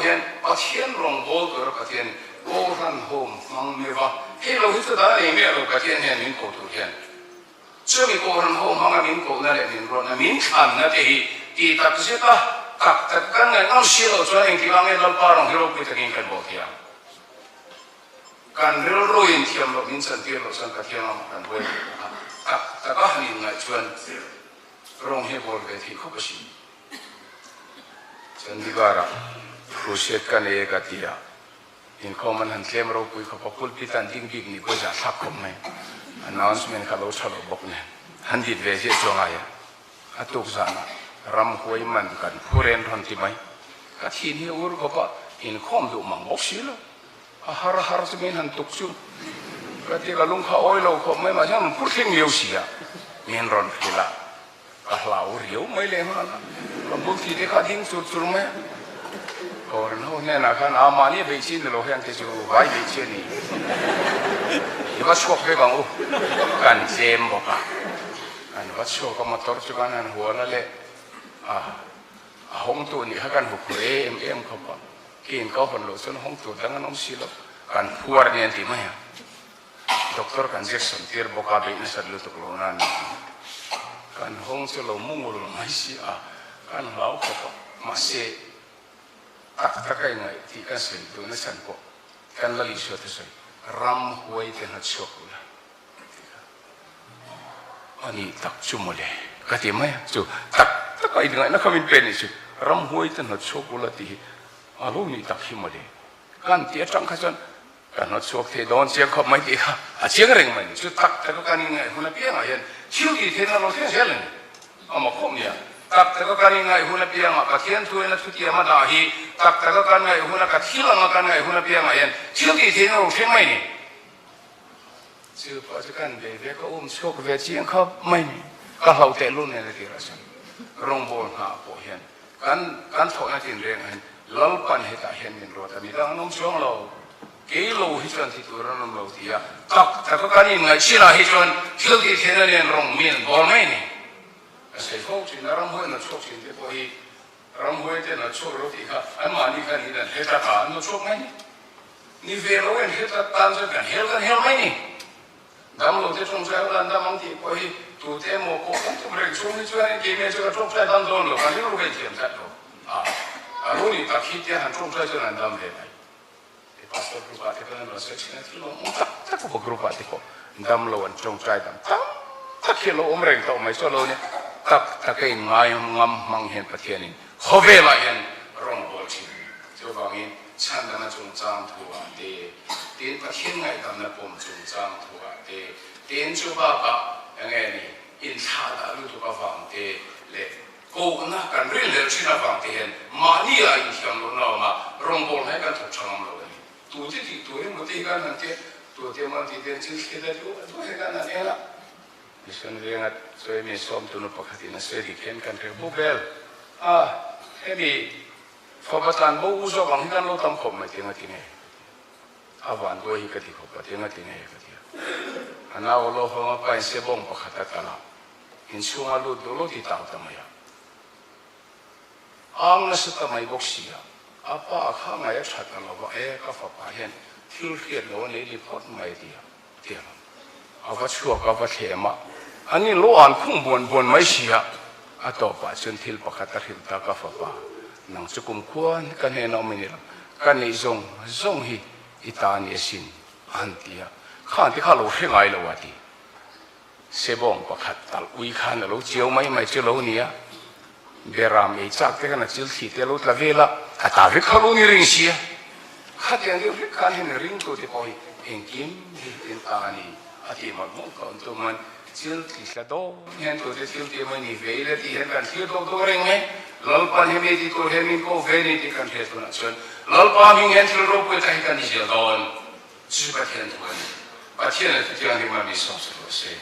hiền bắt hiền rong bol rồi bắt hiền cô han hôm mang mê va khi lâu hít đã này mẹ rồi bắt hiền hiền mình cổ thủ hiền chưa bị cô han hôm mang mình cổ này mình rồi là mình ăn là thì tập sẽ ta tập cái này nó xí rồi cho nên thì bằng cái lần ba rong hero bị thực hiện cái bộ thiamกันเรื่องรวยเทียมเราอินสันติเราสังกัดเทียมเรากันเว้ยแต่ก็หันยังไงชวนโรงเรียนบอลเวทีเขาก็ชิฉันดีกว่าละครูเชษกันเองก็ที่อ่ะอินเขามันหันเทียมเราคุยเขาพูดพิจารณ์ดิ้งดิ้งนี่ก็จะทักผมไหมannouncementเขาเราชะลอบอกเนี่ยหันดิดเวทีจงไงอ่ะตุกสันรำหวยมันกันผู้เรียนทันทีไหมก็ทีนี้อุรุเขาก็อินข้อมดูมังบอกสิแล้วhar semen han tuksu ketika lung kha oi lo kho mai ma jam pur thing liu sia men ron khila ka hlau riu mai le ma ka bu thi de kha ding sur sur mai ko no ne na khan ama ni be chin lo hian te chu vai be chin ni i ba shok be bang u kan jem bo ka an ba shok ka motor chu kan an huwa la le hong tu ni ha kan hu kure em kho paกินก็คนหลุดส่วนห้องตรวจดังนั้นน้องสิลกันพัวเรียนที่ไม่ฮะด็อกเตอร์กันเจ็กสันติร์บอกว่าเป็นสัตว์ลุตุกโลนันกันห้องสิลมุ่งหลุดไม่เสียกันเราเขามาเสียตักยังไงที่กันสิ่งตัวนั้นฉันก็กันละลิชวดใส่รำหวยเป็นหัดชกเลยอันนี้ตักชุ่มเลยก็ที่ไม่จู่ตักยังไงนักขมิ้นเป็นนี่จู่รำหวยเป็นหัดชกเลยที่อารมณ์นี่ตักหิมะเลยการเตี้ยจังขจันการนัดชกเทโดนเสียงขับไม่ดีค่ะเสียงเร่งมันชุดตักแต่ก็การยังไงหุ่นเปียงอะไรชิวที่เทนเราเสียงเสียเลยเอามาข่มเนี่ยตักแต่ก็การยังไงหุ่นเปียงกระเทียนช่วยนัดชุดเตี้ยมาด่าฮีตักแต่ก็การยังไงหุ่นกระเทียนมาการยังไงหุ่นเปียงอะไรชิวที่เทนเราเสียงไม่เนี่ยชื่อพอจะกันเด็กก็อุ้มชกเวทียังขับไม่เนี่ยก็เขาเตะลุ่นเนี่ยที่เราสั่งรงบอลหาโปเห็นการถอดนัดจินเร่งเห็นลัลปันเหตุเห็นมินรถแต่มีดังน้องช่วงเราเกี่ยวหิจวันที่ตัวเราน้องเราที่อ่ะตักแต่ก็การยังไงชิลาหิจวันชิลที่เทนเรียนรองมินบอลไม่เนี่ยเสียเขาชินรำหัวนัดชกชินเดี๋ยวพอฮีรำหัวเจนัดชกรถที่ค่ะอันมานี่กันนี่นั่นเหตุการณ์นัดชกไม่เนี่ยนี่เวลาเว้นเหตุการณ์จะกันเฮลไม่เนี่ยดำเราจะชงใจเราดำบางทีพอฮีตัวเทมโมโก้ตัวเรื่องชงนี่ชวนเกมเนี่ยจะชงใจดำโดนหรอกอันนี้เราไปเทียมชัดหรอกอารมณ์นี่ตักขี้เตี้ยหันชงใจจะนั่นดำเลยไอ้พาสปอร์ตกรุ๊ปที่เขาเนี่ยเซ็กซี่นะที่เราตักพวกกรุ๊ปที่เขาดำเราอันชงใจดำตักขี้เราอมเร่งต่อไม่ส่วนเราเนี่ยตักไอ้ง่ายงำมังเห็นประเทศนี้เขาเวลาเห็นรองบอลทีเจ้าบางทีฉันนั้นจงจางทัวเตนประเทศไงดำนั้นผมจงจางทัวเตนจูบ้าปะยังไงนี่อินชาดาลุตุกฟังเตเล่กูน่ากันเรื่องเรื่องที่น่าฟังที่เห็นมานี่อะไรที่เราเนาะมารองบอลให้กันถูกช่องเราเลยตัวที่ตัวนี้มันที่กันนั่นที่ตัวที่มันที่เดินชิ้นที่เดินตัวให้กันนั่นเองละดิฉันเรียนช่วยมีซ้อมตัวนู้นปกตินะช่วยที่เห็นกันเรื่องบุเบลให้มีพอประธานบูชาบางทีกันเราทำขบไม่ถึงที่ไหนวันตัวอีกที่ขบที่ไหนที่ไหนก็ที่อันนั้นเราเขามาไปเสียบ่งปกติกันละหินช่วงเราดูเราที่ตามทำไมang nasa tamay boksiya apa akha ngaya chata lawa ka fa pa hen thil khiat lo nei report mai dia tia awa chua ka va thema ani lo an khung bon mai sia ato pa chun thil pakhat hil ta ka fa pa nang chukum khuan kan he no minil kan ni zong hi itani sin an tia khan ti kha lo hengai lo wa ti sebong pakhat tal ui khan lo chiu mai chu lo nia beram ei chak te kana chil thi te lo tla vela ata ve khalo ni ring sia khatyang ge ve kan hen ring to te poi engkim hin tani ati ma mo ka to man chil thi la do hen to te chil te ma ni ve le ti hen kan thil do ring me lal pan he me ti to he min ko ve ni ti kan the to na chon lal pa min hen thil ro ko ta kan ni je don chu ba thian to ni ba thian le ti ang he ma mi so so se